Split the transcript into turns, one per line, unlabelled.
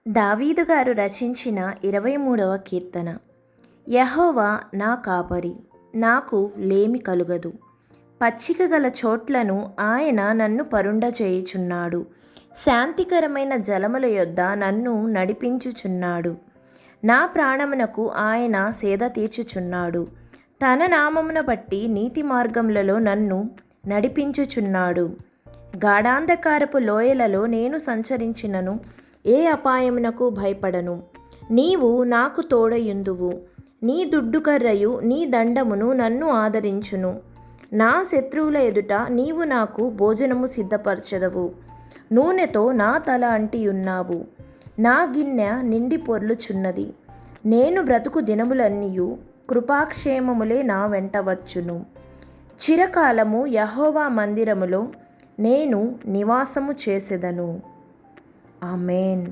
దావీదు గారు రచించిన 23వ కీర్తన. యెహోవా నా కాపరి, నాకు లేమి కలుగదు. పచ్చిక గల చోట్లను ఆయన నన్ను పరుండచేయుచున్నాడు. శాంతికరమైన జలముల యొద్ద నన్ను నడిపించుచున్నాడు. నా ప్రాణమునకు ఆయన సేద తీర్చుచున్నాడు. తన నామమున బట్టి నీతి మార్గములలో నన్ను నడిపించుచున్నాడు. గాఢాంధకారపు లోయలలో నేను సంచరించినను ఏ అపాయమునకు భయపడను. నీవు నాకు తోడయుందువు. నీ దుడ్డుకర్రయు నీ దండమును నన్ను ఆదరించును. నా శత్రువుల ఎదుట నీవు నాకు భోజనము సిద్ధపరచెదవు. నూనెతో నా తల అంటియున్నావు. నా గిన్నె నిండి పొర్లుచున్నది. నేను బ్రతుకు దినములన్నీయు కృపాక్షేమములే నా వెంట వచ్చును. చిరకాలము యెహోవా మందిరములో నేను నివాసము చేసెదను. ఆమేన్.